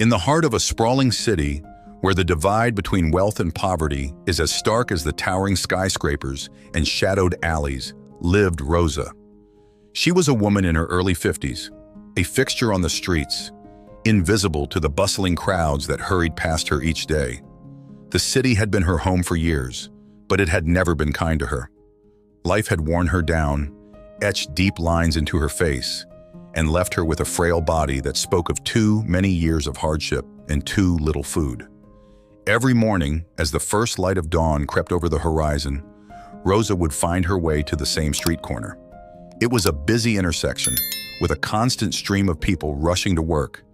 In the heart of a sprawling city, where the divide between wealth and poverty is as stark as the towering skyscrapers and shadowed alleys, lived Rosa. She was a woman in her early 50s, a fixture on the streets, invisible to the bustling crowds that hurried past her each day. The city had been her home for years, but it had never been kind to her. Life had worn her down, etched deep lines into her face, and left her with a frail body that spoke of too many years of hardship and too little food. Every morning, as the first light of dawn crept over the horizon, Rosa would find her way to the same street corner. It was a busy intersection, with a constant stream of people rushing to work,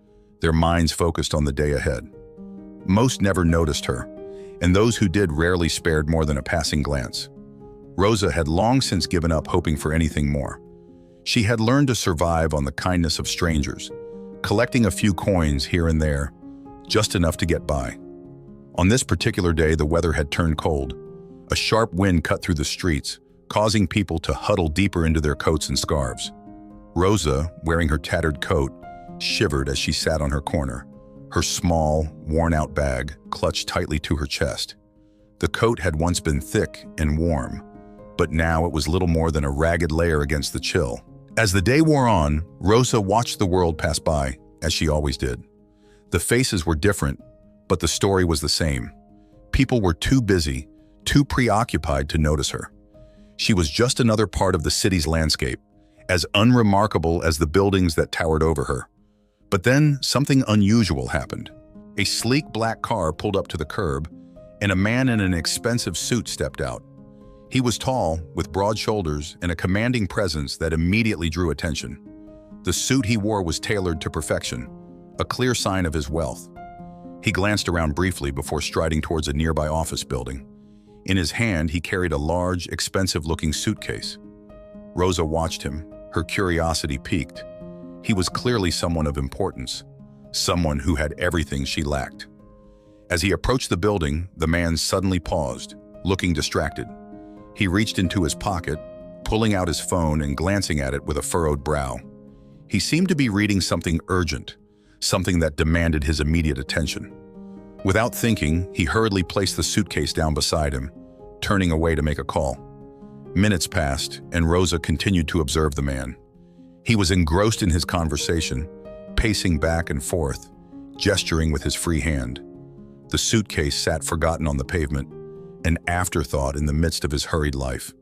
their minds focused on the day ahead. Most never noticed her, and those who did rarely spared more than a passing glance. Rosa had long since given up hoping for anything more. She had learned to survive on the kindness of strangers, collecting a few coins here and there, just enough to get by. On this particular day, the weather had turned cold. A sharp wind cut through the streets, causing people to huddle deeper into their coats and scarves. Rosa, wearing her tattered coat, shivered as she sat on her corner, her small, worn-out bag clutched tightly to her chest. The coat had once been thick and warm, but now it was little more than a ragged layer against the chill. As the day wore on, Rosa watched the world pass by, as she always did. The faces were different, but the story was the same. People were too busy, too preoccupied to notice her. She was just another part of the city's landscape, as unremarkable as the buildings that towered over her. But then something unusual happened. A sleek black car pulled up to the curb, and a man in an expensive suit stepped out. He was tall, with broad shoulders and a commanding presence that immediately drew attention. The suit he wore was tailored to perfection, a clear sign of his wealth. He glanced around briefly before striding towards a nearby office building. In his hand, he carried a large, expensive-looking suitcase. Rosa watched him, her curiosity piqued. He was clearly someone of importance, someone who had everything she lacked. As he approached the building, the man suddenly paused, looking distracted. He reached into his pocket, pulling out his phone and glancing at it with a furrowed brow. He seemed to be reading something urgent, something that demanded his immediate attention. Without thinking, he hurriedly placed the suitcase down beside him, turning away to make a call. Minutes passed, and Rosa continued to observe the man. He was engrossed in his conversation, pacing back and forth, gesturing with his free hand. The suitcase sat forgotten on the pavement, an afterthought in the midst of his hurried life.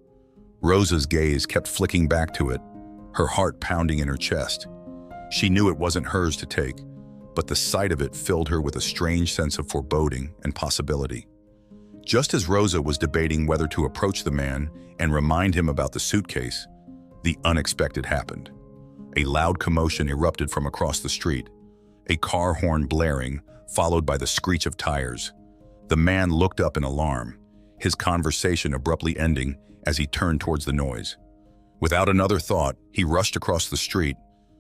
Rosa's gaze kept flicking back to it, her heart pounding in her chest. She knew it wasn't hers to take, but the sight of it filled her with a strange sense of foreboding and possibility. Just as Rosa was debating whether to approach the man and remind him about the suitcase, the unexpected happened. A loud commotion erupted from across the street, a car horn blaring, followed by the screech of tires. The man looked up in alarm, his conversation abruptly ending as he turned towards the noise. Without another thought, he rushed across the street,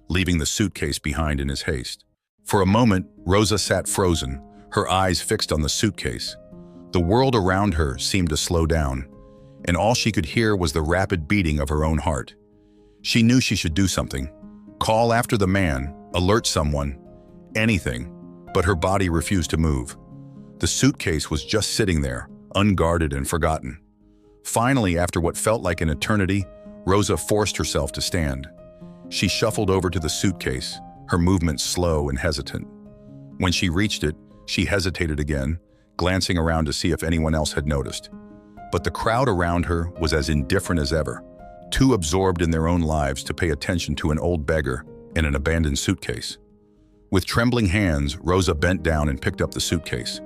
leaving the suitcase behind in his haste. For a moment, Rosa sat frozen, her eyes fixed on the suitcase. The world around her seemed to slow down, and all she could hear was the rapid beating of her own heart. She knew she should do something, call after the man, alert someone, anything, but her body refused to move. The suitcase was just sitting there, unguarded and forgotten. Finally, after what felt like an eternity, Rosa forced herself to stand. She shuffled over to the suitcase, her movements slow and hesitant. When she reached it, she hesitated again, glancing around to see if anyone else had noticed. But the crowd around her was as indifferent as ever, too absorbed in their own lives to pay attention to an old beggar in an abandoned suitcase. With trembling hands, Rosa bent down and picked up the suitcase.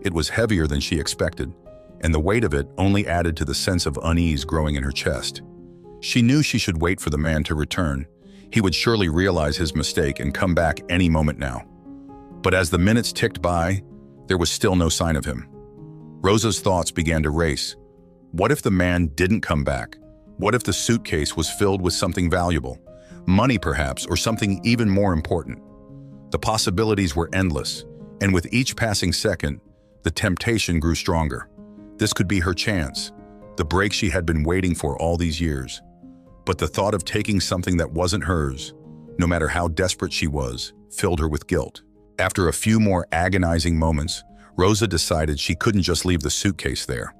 It was heavier than she expected, and the weight of it only added to the sense of unease growing in her chest. She knew she should wait for the man to return. He would surely realize his mistake and come back any moment now. But as the minutes ticked by, there was still no sign of him. Rosa's thoughts began to race. What if the man didn't come back? What if the suitcase was filled with something valuable? Money perhaps, or something even more important? The possibilities were endless, and with each passing second, the temptation grew stronger. This could be her chance, the break she had been waiting for all these years. But the thought of taking something that wasn't hers, no matter how desperate she was, filled her with guilt. After a few more agonizing moments, Rosa decided she couldn't just leave the suitcase there.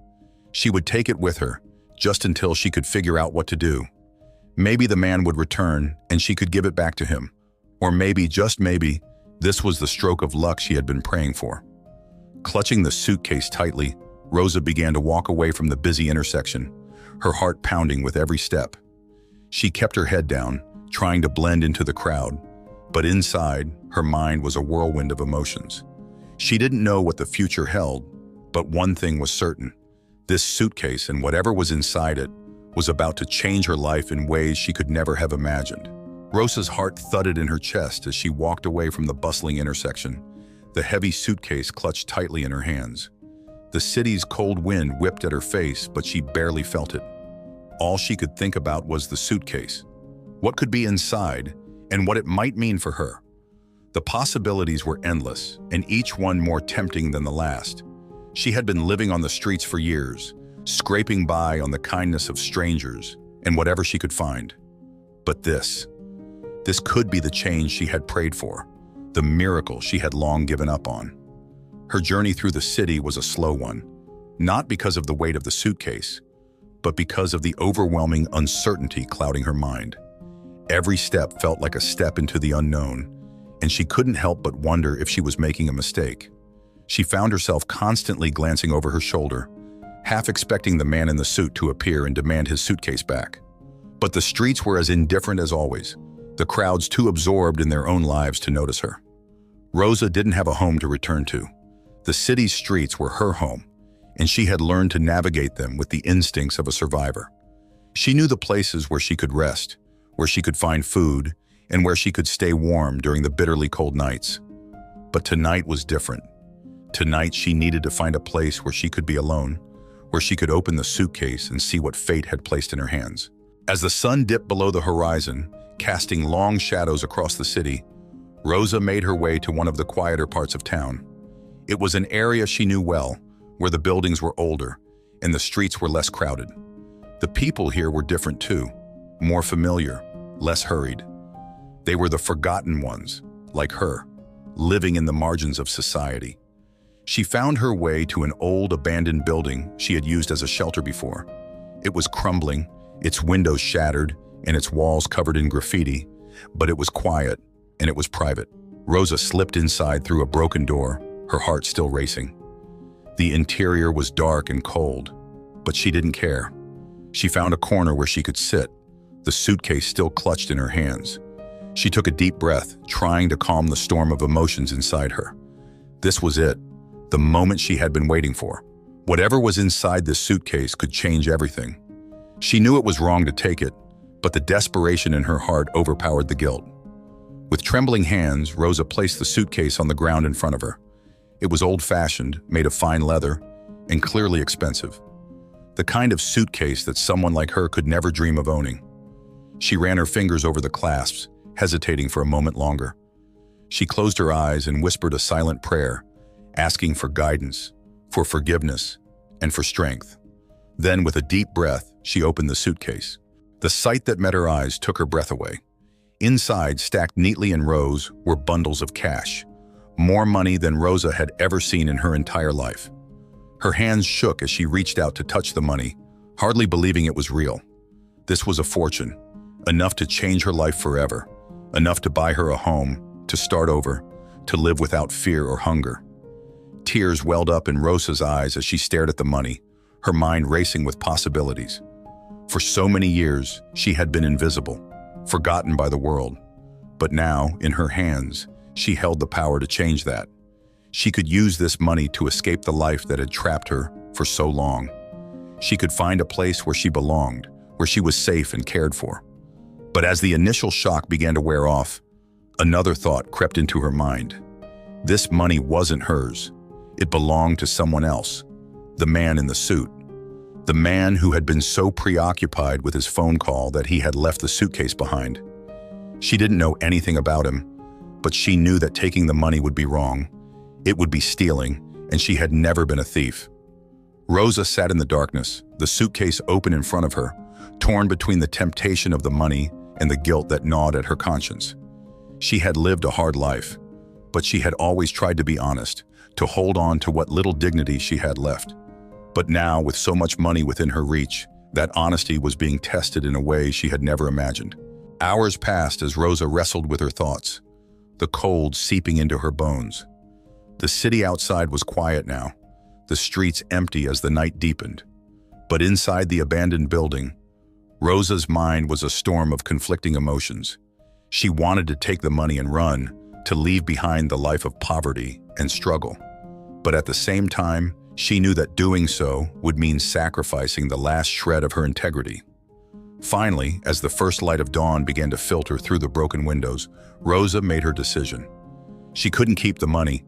She would take it with her, just until she could figure out what to do. Maybe the man would return and she could give it back to him. Or maybe, just maybe, this was the stroke of luck she had been praying for. Clutching the suitcase tightly, Rosa began to walk away from the busy intersection, her heart pounding with every step. She kept her head down, trying to blend into the crowd, but inside, her mind was a whirlwind of emotions. She didn't know what the future held, but one thing was certain. This suitcase and whatever was inside it was about to change her life in ways she could never have imagined. Rosa's heart thudded in her chest as she walked away from the bustling intersection, the heavy suitcase clutched tightly in her hands. The city's cold wind whipped at her face, but she barely felt it. All she could think about was the suitcase, what could be inside, and what it might mean for her. The possibilities were endless, and each one more tempting than the last. She had been living on the streets for years, scraping by on the kindness of strangers and whatever she could find. But this could be the change she had prayed for, the miracle she had long given up on. Her journey through the city was a slow one, not because of the weight of the suitcase, but because of the overwhelming uncertainty clouding her mind. Every step felt like a step into the unknown, and she couldn't help but wonder if she was making a mistake. She found herself constantly glancing over her shoulder, half expecting the man in the suit to appear and demand his suitcase back. But the streets were as indifferent as always, the crowds too absorbed in their own lives to notice her. Rosa didn't have a home to return to. The city's streets were her home, and she had learned to navigate them with the instincts of a survivor. She knew the places where she could rest, where she could find food, and where she could stay warm during the bitterly cold nights. But tonight was different. Tonight she needed to find a place where she could be alone, where she could open the suitcase and see what fate had placed in her hands. As the sun dipped below the horizon, casting long shadows across the city, Rosa made her way to one of the quieter parts of town. It was an area she knew well, where the buildings were older and the streets were less crowded. The people here were different too, more familiar, less hurried. They were the forgotten ones, like her, living in the margins of society. She found her way to an old abandoned building she had used as a shelter before. It was crumbling, its windows shattered, and its walls covered in graffiti, but it was quiet and it was private. Rosa slipped inside through a broken door, her heart still racing. The interior was dark and cold, but she didn't care. She found a corner where she could sit, the suitcase still clutched in her hands. She took a deep breath, trying to calm the storm of emotions inside her. This was it, the moment she had been waiting for. Whatever was inside this suitcase could change everything. She knew it was wrong to take it, but the desperation in her heart overpowered the guilt. With trembling hands, Rosa placed the suitcase on the ground in front of her. It was old-fashioned, made of fine leather, and clearly expensive. The kind of suitcase that someone like her could never dream of owning. She ran her fingers over the clasps, hesitating for a moment longer. She closed her eyes and whispered a silent prayer, asking for guidance, for forgiveness, and for strength. Then, with a deep breath, she opened the suitcase. The sight that met her eyes took her breath away. Inside, stacked neatly in rows, were bundles of cash. More money than Rosa had ever seen in her entire life. Her hands shook as she reached out to touch the money, hardly believing it was real. This was a fortune, enough to change her life forever, enough to buy her a home, to start over, to live without fear or hunger. Tears welled up in Rosa's eyes as she stared at the money, her mind racing with possibilities. For so many years, she had been invisible, forgotten by the world. But now, in her hands, she held the power to change that. She could use this money to escape the life that had trapped her for so long. She could find a place where she belonged, where she was safe and cared for. But as the initial shock began to wear off, another thought crept into her mind. This money wasn't hers. It belonged to someone else, the man in the suit. The man who had been so preoccupied with his phone call that he had left the suitcase behind. She didn't know anything about him, but she knew that taking the money would be wrong. It would be stealing, and she had never been a thief. Rosa sat in the darkness, the suitcase open in front of her, torn between the temptation of the money and the guilt that gnawed at her conscience. She had lived a hard life, but she had always tried to be honest, to hold on to what little dignity she had left. But now, with so much money within her reach, that honesty was being tested in a way she had never imagined. Hours passed as Rosa wrestled with her thoughts, the cold seeping into her bones. The city outside was quiet now, the streets empty as the night deepened. But inside the abandoned building, Rosa's mind was a storm of conflicting emotions. She wanted to take the money and run, to leave behind the life of poverty and struggle. But at the same time, she knew that doing so would mean sacrificing the last shred of her integrity. Finally, as the first light of dawn began to filter through the broken windows, Rosa made her decision. She couldn't keep the money,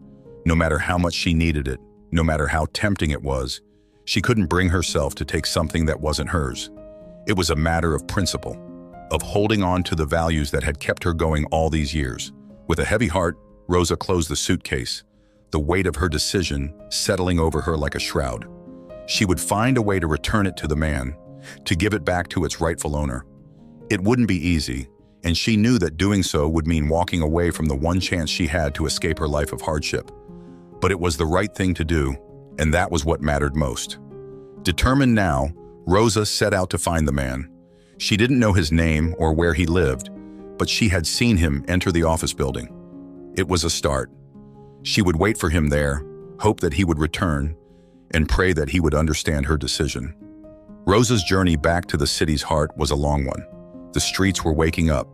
no matter how much she needed it, no matter how tempting it was. She couldn't bring herself to take something that wasn't hers. It was a matter of principle, of holding on to the values that had kept her going all these years. With a heavy heart, Rosa closed the suitcase, the weight of her decision settling over her like a shroud. She would find a way to return it to the man, to give it back to its rightful owner. It wouldn't be easy, and she knew that doing so would mean walking away from the one chance she had to escape her life of hardship. But it was the right thing to do, and that was what mattered most. Determined now, Rosa set out to find the man. She didn't know his name or where he lived, but she had seen him enter the office building. It was a start. She would wait for him there, hope that he would return, and pray that he would understand her decision. Rosa's journey back to the city's heart was a long one. The streets were waking up,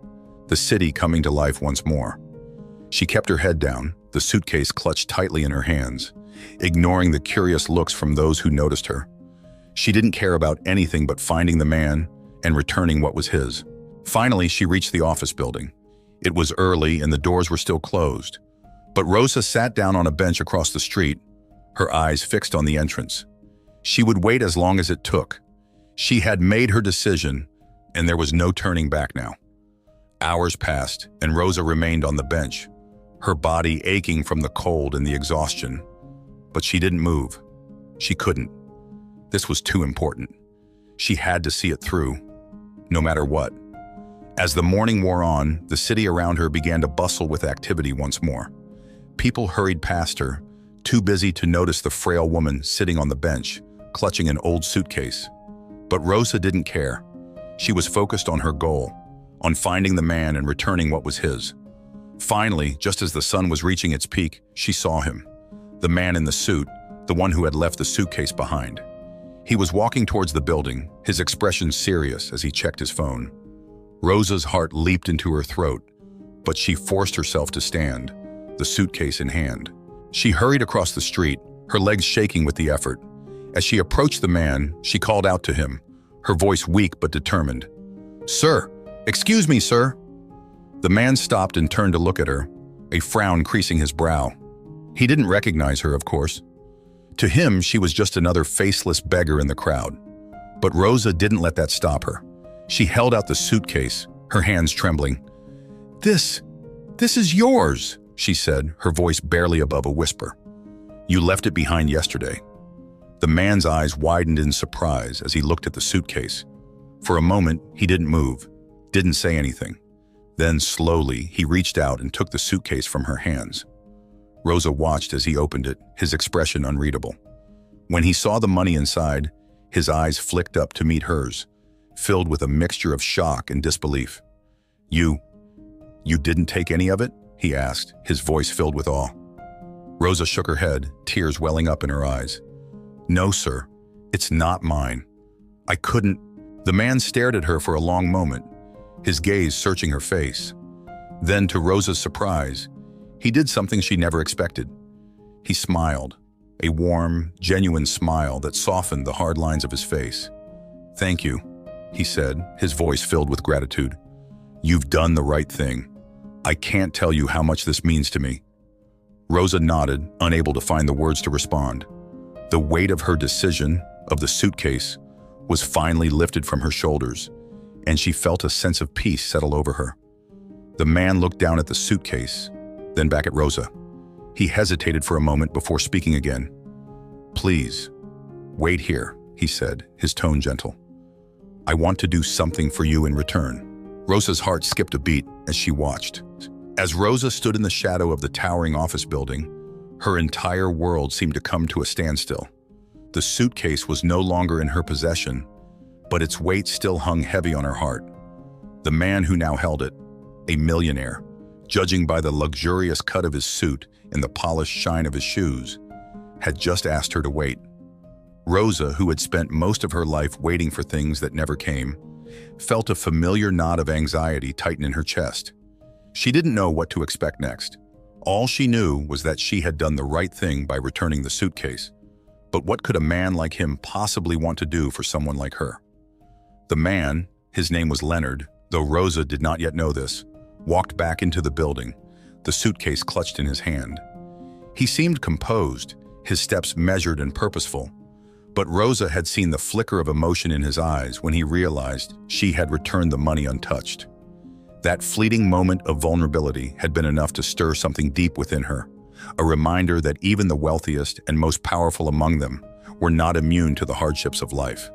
the city coming to life once more. She kept her head down, the suitcase clutched tightly in her hands, ignoring the curious looks from those who noticed her. She didn't care about anything but finding the man and returning what was his. Finally, she reached the office building. It was early and the doors were still closed. But Rosa sat down on a bench across the street, her eyes fixed on the entrance. She would wait as long as it took. She had made her decision, and there was no turning back now. Hours passed, and Rosa remained on the bench, her body aching from the cold and the exhaustion. But she didn't move. She couldn't. This was too important. She had to see it through, no matter what. As the morning wore on, the city around her began to bustle with activity once more. People hurried past her, too busy to notice the frail woman sitting on the bench, clutching an old suitcase. But Rosa didn't care. She was focused on her goal, on finding the man and returning what was his. Finally, just as the sun was reaching its peak, she saw him. The man in the suit, the one who had left the suitcase behind. He was walking towards the building, his expression serious as he checked his phone. Rosa's heart leaped into her throat, but she forced herself to stand, the suitcase in hand. She hurried across the street, her legs shaking with the effort. As she approached the man, she called out to him, her voice weak but determined. "Sir, excuse me, sir." The man stopped and turned to look at her, a frown creasing his brow. He didn't recognize her, of course. To him, she was just another faceless beggar in the crowd. But Rosa didn't let that stop her. She held out the suitcase, her hands trembling. This is yours," she said, her voice barely above a whisper. "You left it behind yesterday." The man's eyes widened in surprise as he looked at the suitcase. For a moment, he didn't move, didn't say anything. Then slowly, he reached out and took the suitcase from her hands. Rosa watched as he opened it, his expression unreadable. When he saw the money inside, his eyes flicked up to meet hers, filled with a mixture of shock and disbelief. You didn't take any of it?" he asked, his voice filled with awe. Rosa shook her head, tears welling up in her eyes. "No, sir. It's not mine. I couldn't." The man stared at her for a long moment, his gaze searching her face. Then, to Rosa's surprise, he did something she never expected. He smiled, a warm, genuine smile that softened the hard lines of his face. "Thank you," he said, his voice filled with gratitude. "You've done the right thing. I can't tell you how much this means to me." Rosa nodded, unable to find the words to respond. The weight of her decision, of the suitcase, was finally lifted from her shoulders, and she felt a sense of peace settle over her. The man looked down at the suitcase, then back at Rosa. He hesitated for a moment before speaking again. "Please, wait here," he said, his tone gentle. "I want to do something for you in return." Rosa's heart skipped a beat as she watched. As Rosa stood in the shadow of the towering office building, her entire world seemed to come to a standstill. The suitcase was no longer in her possession, but its weight still hung heavy on her heart. The man who now held it, a millionaire, judging by the luxurious cut of his suit and the polished shine of his shoes, had just asked her to wait. Rosa, who had spent most of her life waiting for things that never came, felt a familiar knot of anxiety tighten in her chest. She didn't know what to expect next. All she knew was that she had done the right thing by returning the suitcase. But what could a man like him possibly want to do for someone like her? The man, his name was Leonard, though Rosa did not yet know this, walked back into the building, the suitcase clutched in his hand. He seemed composed, his steps measured and purposeful, but Rosa had seen the flicker of emotion in his eyes when he realized she had returned the money untouched. That fleeting moment of vulnerability had been enough to stir something deep within her, a reminder that even the wealthiest and most powerful among them were not immune to the hardships of life.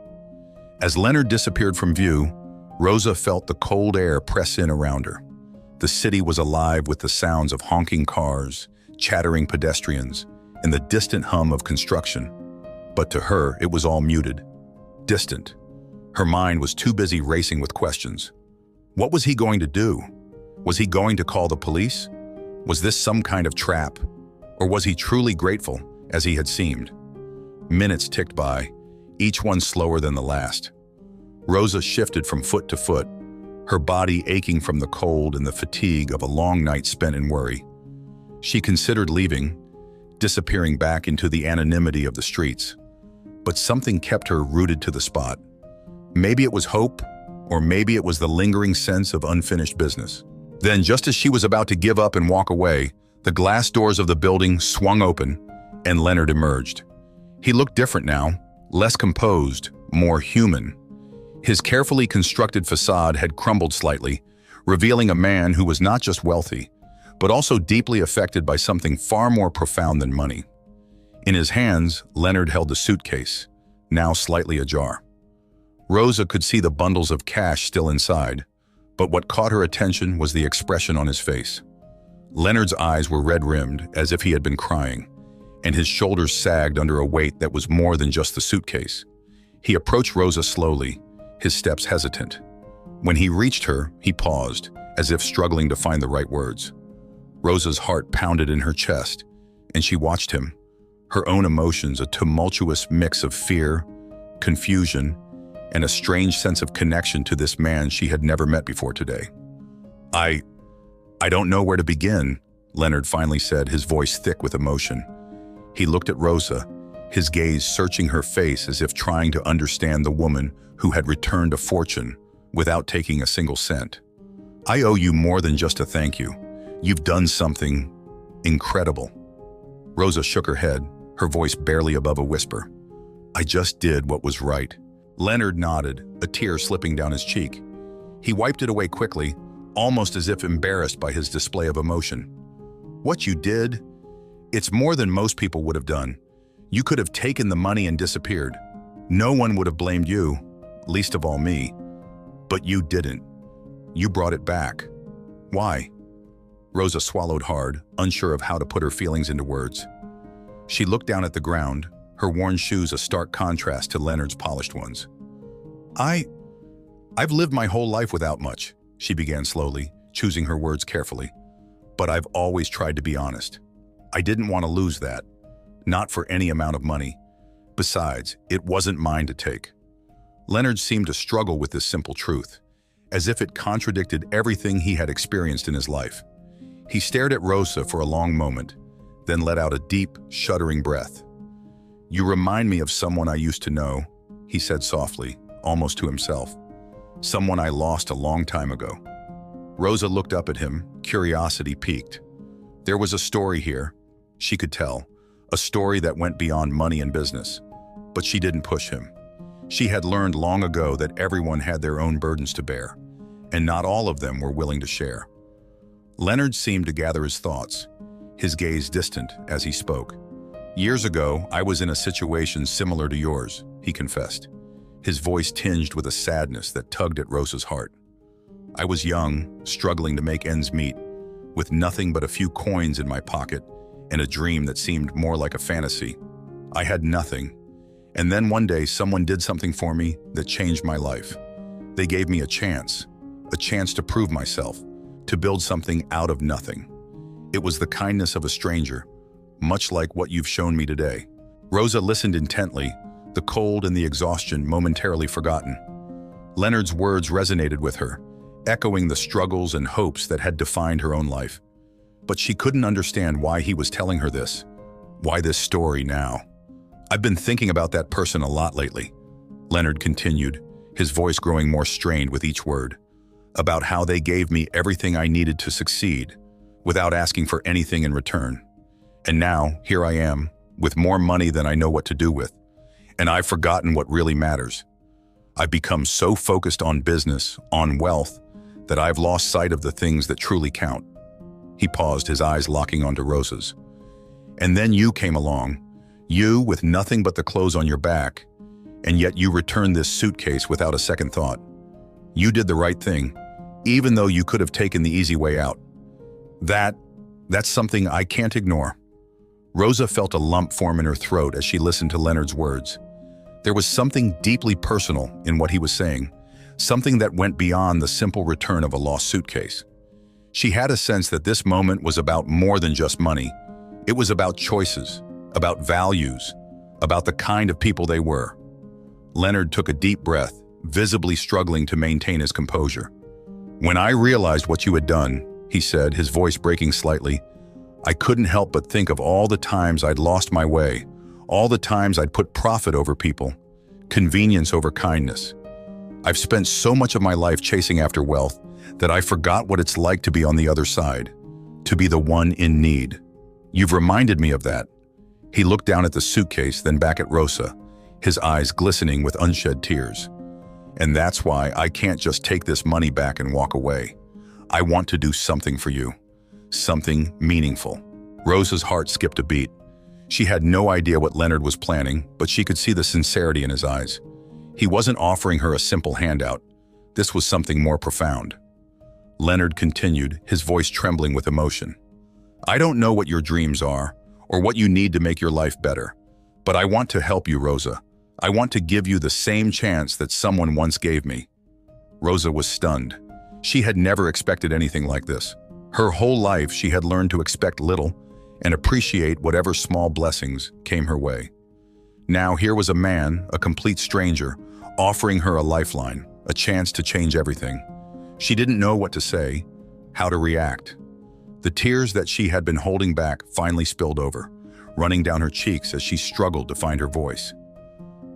As Leonard disappeared from view, Rosa felt the cold air press in around her. The city was alive with the sounds of honking cars, chattering pedestrians, and the distant hum of construction. But to her, it was all muted, distant. Her mind was too busy racing with questions. What was he going to do? Was he going to call the police? Was this some kind of trap? Or was he truly grateful, as he had seemed? Minutes ticked by, each one slower than the last. Rosa shifted from foot to foot, her body aching from the cold and the fatigue of a long night spent in worry. She considered leaving, disappearing back into the anonymity of the streets. But something kept her rooted to the spot. Maybe it was hope, or maybe it was the lingering sense of unfinished business. Then, just as she was about to give up and walk away, the glass doors of the building swung open, and Leonard emerged. He looked different now, less composed, more human. His carefully constructed facade had crumbled slightly, revealing a man who was not just wealthy, but also deeply affected by something far more profound than money. In his hands, Leonard held a suitcase, now slightly ajar. Rosa could see the bundles of cash still inside, but what caught her attention was the expression on his face. Leonard's eyes were red-rimmed, as if he had been crying, and his shoulders sagged under a weight that was more than just the suitcase. He approached Rosa slowly, his steps hesitant. When he reached her, he paused, as if struggling to find the right words. Rosa's heart pounded in her chest, and she watched him, her own emotions a tumultuous mix of fear, confusion, and a strange sense of connection to this man she had never met before today. I don't know where to begin," Leonard finally said, his voice thick with emotion. He looked at Rosa, his gaze searching her face as if trying to understand the woman who had returned a fortune without taking a single cent. "I owe you more than just a thank you. You've done something incredible." Rosa shook her head, her voice barely above a whisper. "I just did what was right." Leonard nodded, a tear slipping down his cheek. He wiped it away quickly, almost as if embarrassed by his display of emotion. "What you did? It's more than most people would have done. You could have taken the money and disappeared. No one would have blamed you, least of all me. But you didn't. You brought it back. Why?" Rosa swallowed hard, unsure of how to put her feelings into words. She looked down at the ground, her worn shoes a stark contrast to Leonard's polished ones. I've lived my whole life without much," she began slowly, choosing her words carefully. "But I've always tried to be honest. I didn't want to lose that, not for any amount of money. Besides, it wasn't mine to take." Leonard seemed to struggle with this simple truth, as if it contradicted everything he had experienced in his life. He stared at Rosa for a long moment, then let out a deep, shuddering breath. "You remind me of someone I used to know," he said softly, almost to himself. "Someone I lost a long time ago." Rosa looked up at him, curiosity piqued. There was a story here, she could tell, a story that went beyond money and business. But she didn't push him. She had learned long ago that everyone had their own burdens to bear, and not all of them were willing to share. Leonard seemed to gather his thoughts, his gaze distant as he spoke. "Years ago, I was in a situation similar to yours," he confessed, his voice tinged with a sadness that tugged at Rosa's heart. "I was young, struggling to make ends meet, with nothing but a few coins in my pocket and a dream that seemed more like a fantasy. I had nothing. And then one day someone did something for me that changed my life. They gave me a chance to prove myself, to build something out of nothing. It was the kindness of a stranger, much like what you've shown me today. Rosa listened intently, the cold and the exhaustion momentarily forgotten. Leonard's words resonated with her, echoing the struggles and hopes that had defined her own life. But she couldn't understand why he was telling her this. Why this story now? I've been thinking about that person a lot lately, Leonard continued, his voice growing more strained with each word. About how they gave me everything I needed to succeed, without asking for anything in return. And now, here I am, with more money than I know what to do with. And I've forgotten what really matters. I've become so focused on business, on wealth, that I've lost sight of the things that truly count. He paused, his eyes locking onto Rosa's. And then you came along, you with nothing but the clothes on your back, and yet you returned this suitcase without a second thought. You did the right thing, even though you could have taken the easy way out. That's something I can't ignore. Rosa felt a lump form in her throat as she listened to Leonard's words. There was something deeply personal in what he was saying, something that went beyond the simple return of a lost suitcase. She had a sense that this moment was about more than just money. It was about choices, about values, about the kind of people they were. Leonard took a deep breath, visibly struggling to maintain his composure. When I realized what you had done, he said, his voice breaking slightly, I couldn't help but think of all the times I'd lost my way, all the times I'd put profit over people, convenience over kindness. I've spent so much of my life chasing after wealth that I forgot what it's like to be on the other side, to be the one in need. You've reminded me of that. He looked down at the suitcase, then back at Rosa, his eyes glistening with unshed tears. And that's why I can't just take this money back and walk away. I want to do something for you, something meaningful. Rosa's heart skipped a beat. She had no idea what Leonard was planning, but she could see the sincerity in his eyes. He wasn't offering her a simple handout. This was something more profound. Leonard continued, his voice trembling with emotion. I don't know what your dreams are, or what you need to make your life better, but I want to help you, Rosa. I want to give you the same chance that someone once gave me. Rosa was stunned. She had never expected anything like this. Her whole life, she had learned to expect little and appreciate whatever small blessings came her way. Now here was a man, a complete stranger, offering her a lifeline, a chance to change everything. She didn't know what to say, how to react. The tears that she had been holding back finally spilled over, running down her cheeks as she struggled to find her voice.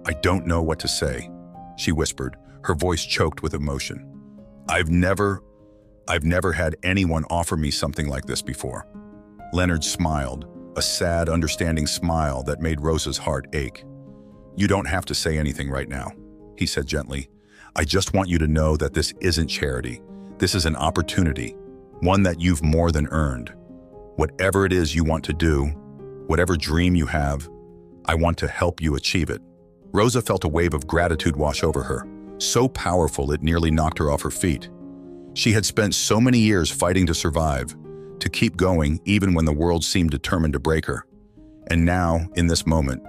I don't know what to say, she whispered, her voice choked with emotion. I've never had anyone offer me something like this before. Leonard smiled, a sad, understanding smile that made Rosa's heart ache. You don't have to say anything right now, he said gently. I just want you to know that this isn't charity. This is an opportunity, one that you've more than earned. Whatever it is you want to do, whatever dream you have, I want to help you achieve it. Rosa felt a wave of gratitude wash over her, so powerful it nearly knocked her off her feet. She had spent so many years fighting to survive, to keep going even when the world seemed determined to break her. And now, in this moment,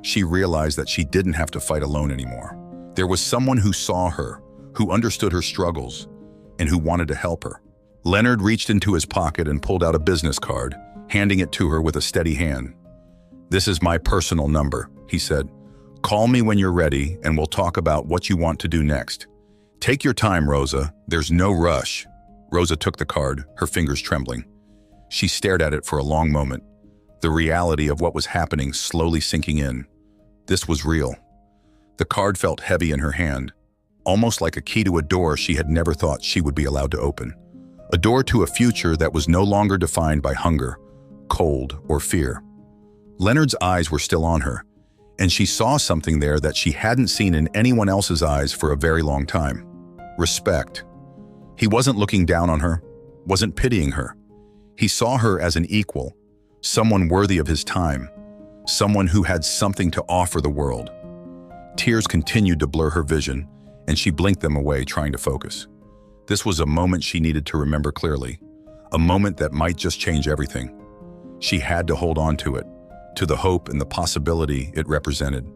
she realized that she didn't have to fight alone anymore. There was someone who saw her, who understood her struggles, and who wanted to help her. Leonard reached into his pocket and pulled out a business card, handing it to her with a steady hand. This is my personal number, he said. Call me when you're ready and we'll talk about what you want to do next. Take your time, Rosa. There's no rush. Rosa took the card, her fingers trembling. She stared at it for a long moment, the reality of what was happening slowly sinking in. This was real. The card felt heavy in her hand, almost like a key to a door she had never thought she would be allowed to open. A door to a future that was no longer defined by hunger, cold, or fear. Leonard's eyes were still on her, and she saw something there that she hadn't seen in anyone else's eyes for a very long time. Respect. He wasn't looking down on her, wasn't pitying her. He saw her as an equal, someone worthy of his time, someone who had something to offer the world. Tears continued to blur her vision, and she blinked them away, trying to focus. This was a moment she needed to remember clearly, a moment that might just change everything. She had to hold on to it, to the hope and the possibility it represented.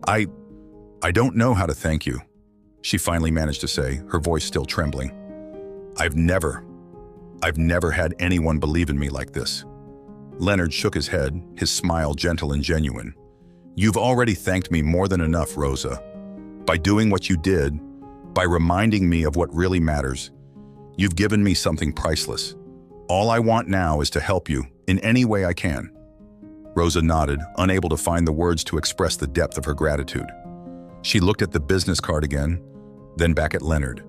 I don't know how to thank you," she finally managed to say, her voice still trembling. I've never had anyone believe in me like this." Leonard shook his head, his smile gentle and genuine. "You've already thanked me more than enough, Rosa. By doing what you did, by reminding me of what really matters, you've given me something priceless. All I want now is to help you in any way I can." Rosa nodded, unable to find the words to express the depth of her gratitude. She looked at the business card again, then back at Leonard.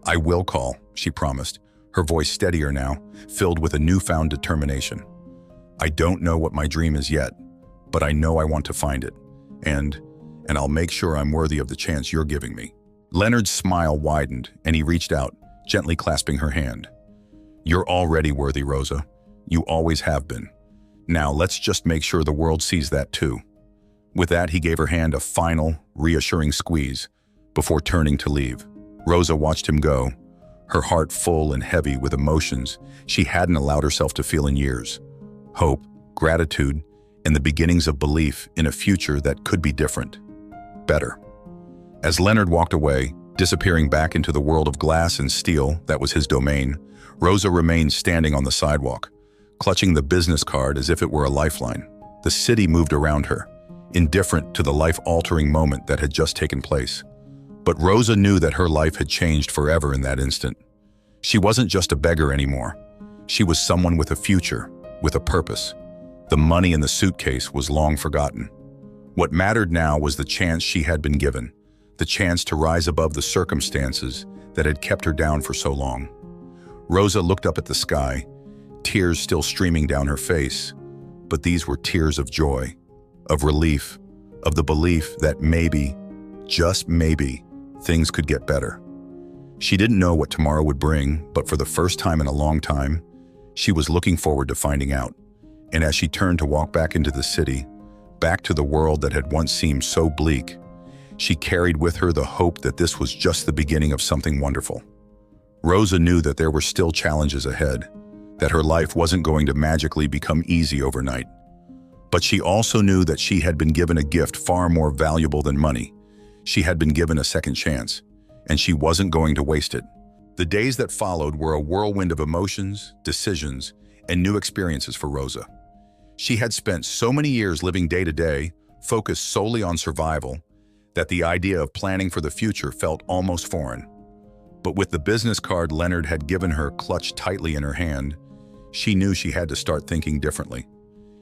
"I will call," she promised, her voice steadier now, filled with a newfound determination. "I don't know what my dream is yet, but I know I want to find it, and I'll make sure I'm worthy of the chance you're giving me." Leonard's smile widened, and he reached out, gently clasping her hand. "You're already worthy, Rosa. You always have been. Now let's just make sure the world sees that too." With that, he gave her hand a final, reassuring squeeze before turning to leave. Rosa watched him go, her heart full and heavy with emotions she hadn't allowed herself to feel in years. Hope, gratitude, and the beginnings of belief in a future that could be different. Better. As Leonard walked away, disappearing back into the world of glass and steel that was his domain, Rosa remained standing on the sidewalk, clutching the business card as if it were a lifeline. The city moved around her, indifferent to the life-altering moment that had just taken place. But Rosa knew that her life had changed forever in that instant. She wasn't just a beggar anymore. She was someone with a future, with a purpose. The money in the suitcase was long forgotten. What mattered now was the chance she had been given, the chance to rise above the circumstances that had kept her down for so long. Rosa looked up at the sky, tears still streaming down her face, but these were tears of joy, of relief, of the belief that maybe, just maybe, things could get better. She didn't know what tomorrow would bring, but for the first time in a long time, she was looking forward to finding out. And as she turned to walk back into the city, back to the world that had once seemed so bleak, she carried with her the hope that this was just the beginning of something wonderful. Rosa knew that there were still challenges ahead, that her life wasn't going to magically become easy overnight. But she also knew that she had been given a gift far more valuable than money. She had been given a second chance, and she wasn't going to waste it. The days that followed were a whirlwind of emotions, decisions, and new experiences for Rosa. She had spent so many years living day to day, focused solely on survival, that the idea of planning for the future felt almost foreign. But with the business card Leonard had given her clutched tightly in her hand, she knew she had to start thinking differently.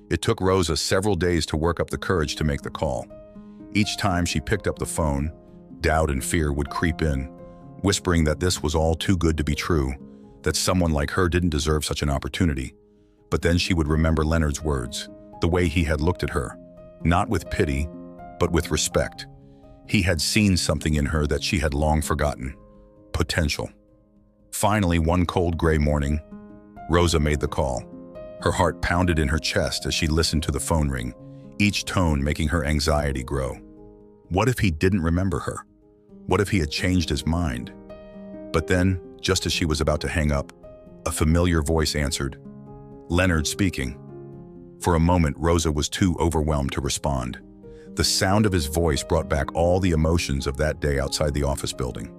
It took Rosa several days to work up the courage to make the call. Each time she picked up the phone, doubt and fear would creep in, whispering that this was all too good to be true, that someone like her didn't deserve such an opportunity. But then she would remember Leonard's words, the way he had looked at her, not with pity, but with respect. He had seen something in her that she had long forgotten. Potential. Finally, one cold gray morning, Rosa made the call. Her heart pounded in her chest as she listened to the phone ring, each tone making her anxiety grow. What if he didn't remember her? What if he had changed his mind? But then, just as she was about to hang up, a familiar voice answered. Leonard speaking. For a moment, Rosa was too overwhelmed to respond. The sound of his voice brought back all the emotions of that day outside the office building.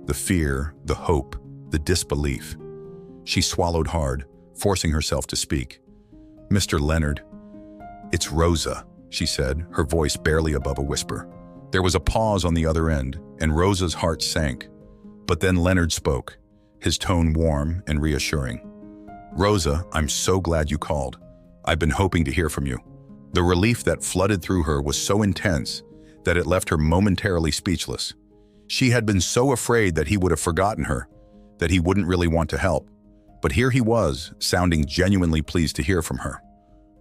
The fear, the hope, the disbelief. She swallowed hard, forcing herself to speak. "Mr. Leonard." "It's Rosa," she said, her voice barely above a whisper. There was a pause on the other end, and Rosa's heart sank. But then Leonard spoke, his tone warm and reassuring. "Rosa, I'm so glad you called. I've been hoping to hear from you." The relief that flooded through her was so intense that it left her momentarily speechless. She had been so afraid that he would have forgotten her, that he wouldn't really want to help. But here he was, sounding genuinely pleased to hear from her.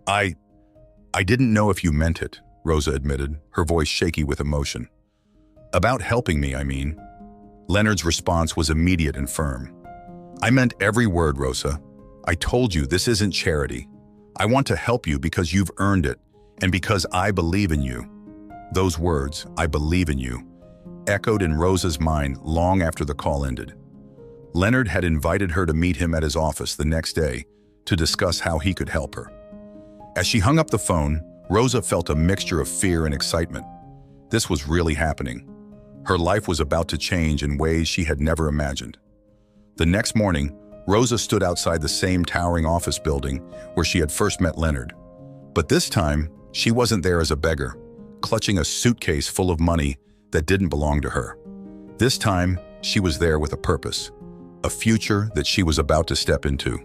I didn't know if you meant it," Rosa admitted, her voice shaky with emotion. "About helping me, I mean." Leonard's response was immediate and firm. "I meant every word, Rosa. I told you this isn't charity. I want to help you because you've earned it, and because I believe in you." Those words, "I believe in you," echoed in Rosa's mind long after the call ended. Leonard had invited her to meet him at his office the next day to discuss how he could help her. As she hung up the phone, Rosa felt a mixture of fear and excitement. This was really happening. Her life was about to change in ways she had never imagined. The next morning, Rosa stood outside the same towering office building where she had first met Leonard. But this time, she wasn't there as a beggar, clutching a suitcase full of money that didn't belong to her. This time, she was there with a purpose, a future that she was about to step into.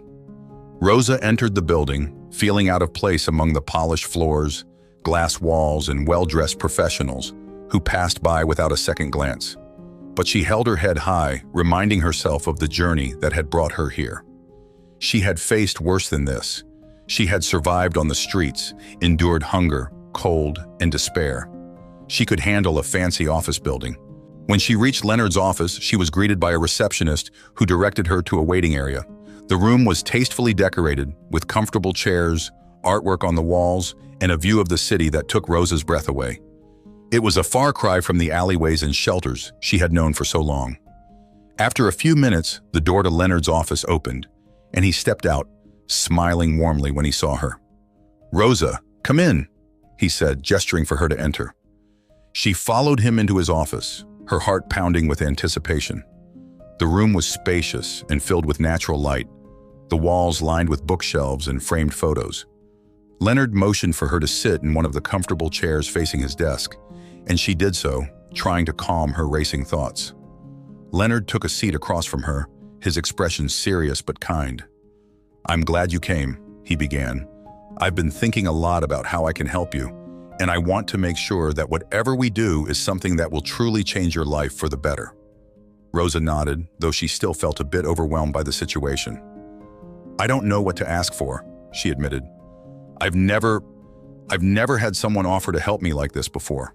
Rosa entered the building, feeling out of place among the polished floors, glass walls, and well-dressed professionals who passed by without a second glance. But she held her head high, reminding herself of the journey that had brought her here. She had faced worse than this. She had survived on the streets, endured hunger, cold, and despair. She could handle a fancy office building. When she reached Leonard's office, she was greeted by a receptionist who directed her to a waiting area. The room was tastefully decorated with comfortable chairs, artwork on the walls, and a view of the city that took Rosa's breath away. It was a far cry from the alleyways and shelters she had known for so long. After a few minutes, the door to Leonard's office opened, and he stepped out, smiling warmly when he saw her. "Rosa, come in," he said, gesturing for her to enter. She followed him into his office, her heart pounding with anticipation. The room was spacious and filled with natural light, the walls lined with bookshelves and framed photos. Leonard motioned for her to sit in one of the comfortable chairs facing his desk, and she did so, trying to calm her racing thoughts. Leonard took a seat across from her, his expression serious but kind. "I'm glad you came," he began. "I've been thinking a lot about how I can help you, and I want to make sure that whatever we do is something that will truly change your life for the better." Rosa nodded, though she still felt a bit overwhelmed by the situation. "I don't know what to ask for," she admitted. I've never had someone offer to help me like this before."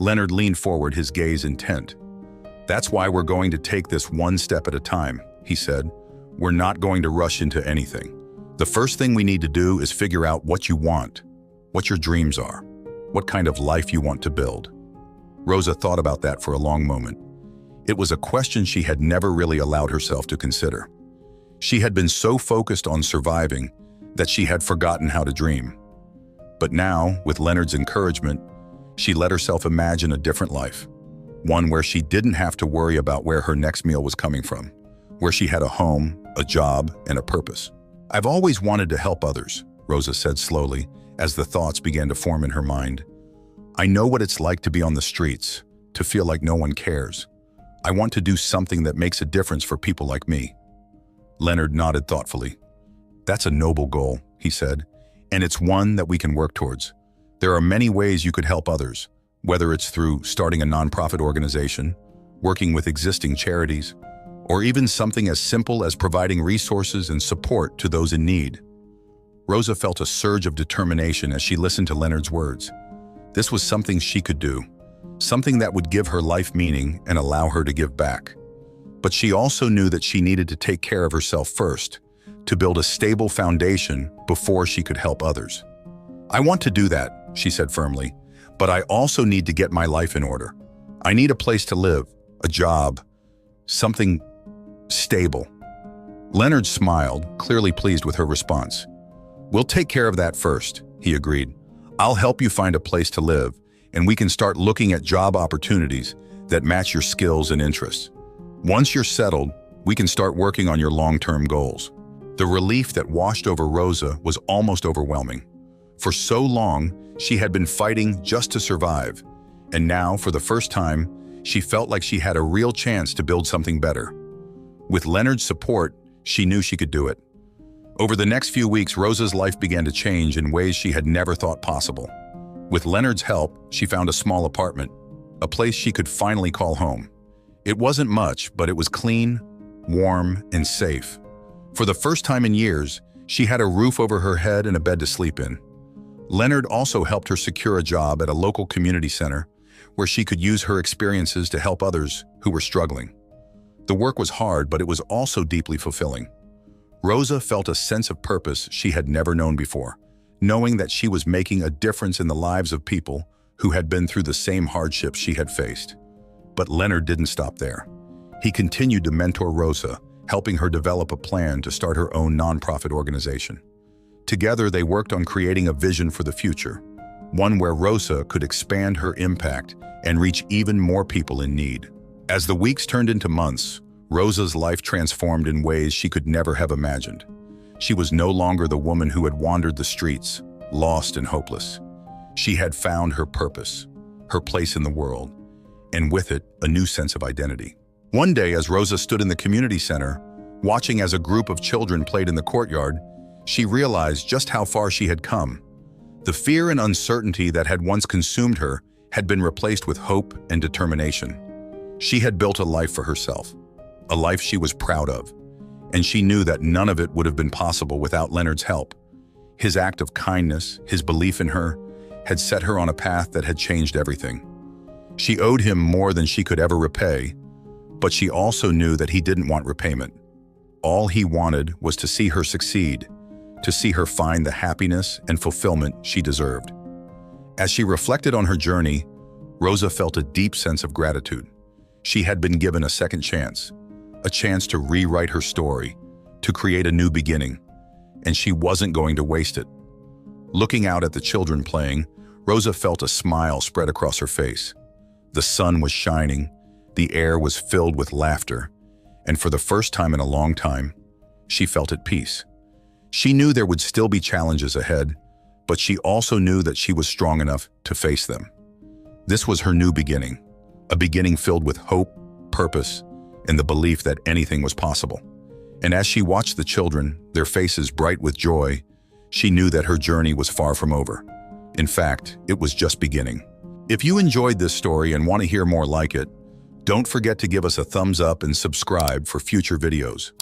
Leonard leaned forward, his gaze intent. "That's why we're going to take this one step at a time," he said. "We're not going to rush into anything. The first thing we need to do is figure out what you want, what your dreams are, what kind of life you want to build." Rosa thought about that for a long moment. It was a question she had never really allowed herself to consider. She had been so focused on surviving that she had forgotten how to dream. But now, with Leonard's encouragement, she let herself imagine a different life, one where she didn't have to worry about where her next meal was coming from, where she had a home, a job, and a purpose. "I've always wanted to help others," Rosa said slowly, as the thoughts began to form in her mind. "I know what it's like to be on the streets, to feel like no one cares. I want to do something that makes a difference for people like me." Leonard nodded thoughtfully. "That's a noble goal," he said, "and it's one that we can work towards. There are many ways you could help others, whether it's through starting a nonprofit organization, working with existing charities, or even something as simple as providing resources and support to those in need." Rosa felt a surge of determination as she listened to Leonard's words. This was something she could do, something that would give her life meaning and allow her to give back. But she also knew that she needed to take care of herself first, to build a stable foundation before she could help others. "I want to do that," she said firmly, "but I also need to get my life in order. I need a place to live, a job, something stable." Leonard smiled, clearly pleased with her response. "We'll take care of that first," he agreed. "I'll help you find a place to live, and we can start looking at job opportunities that match your skills and interests. Once you're settled, we can start working on your long-term goals." The relief that washed over Rosa was almost overwhelming. For so long, she had been fighting just to survive, and now, for the first time, she felt like she had a real chance to build something better. With Leonard's support, she knew she could do it. Over the next few weeks, Rosa's life began to change in ways she had never thought possible. With Leonard's help, she found a small apartment, a place she could finally call home. It wasn't much, but it was clean, warm, and safe. For the first time in years, she had a roof over her head and a bed to sleep in. Leonard also helped her secure a job at a local community center where she could use her experiences to help others who were struggling. The work was hard, but it was also deeply fulfilling. Rosa felt a sense of purpose she had never known before, knowing that she was making a difference in the lives of people who had been through the same hardships she had faced. But Leonard didn't stop there. He continued to mentor Rosa, helping her develop a plan to start her own nonprofit organization. Together, they worked on creating a vision for the future, one where Rosa could expand her impact and reach even more people in need. As the weeks turned into months, Rosa's life transformed in ways she could never have imagined. She was no longer the woman who had wandered the streets, lost and hopeless. She had found her purpose, her place in the world, and with it, a new sense of identity. One day, as Rosa stood in the community center, watching as a group of children played in the courtyard, she realized just how far she had come. The fear and uncertainty that had once consumed her had been replaced with hope and determination. She had built a life for herself, a life she was proud of, and she knew that none of it would have been possible without Leonard's help. His act of kindness, his belief in her, had set her on a path that had changed everything. She owed him more than she could ever repay, but she also knew that he didn't want repayment. All he wanted was to see her succeed, to see her find the happiness and fulfillment she deserved. As she reflected on her journey, Rosa felt a deep sense of gratitude. She had been given a second chance, a chance to rewrite her story, to create a new beginning, and she wasn't going to waste it. Looking out at the children playing, Rosa felt a smile spread across her face. The sun was shining, the air was filled with laughter, and for the first time in a long time, she felt at peace. She knew there would still be challenges ahead, but she also knew that she was strong enough to face them. This was her new beginning, a beginning filled with hope, purpose, and the belief that anything was possible. And as she watched the children, their faces bright with joy, she knew that her journey was far from over. In fact, it was just beginning. If you enjoyed this story and want to hear more like it, don't forget to give us a thumbs up and subscribe for future videos.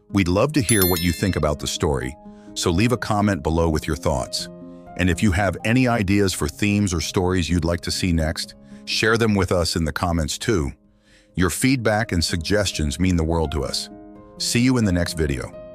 We'd love to hear what you think about the story, so leave a comment below with your thoughts. And if you have any ideas for themes or stories you'd like to see next, share them with us in the comments too. Your feedback and suggestions mean the world to us. See you in the next video.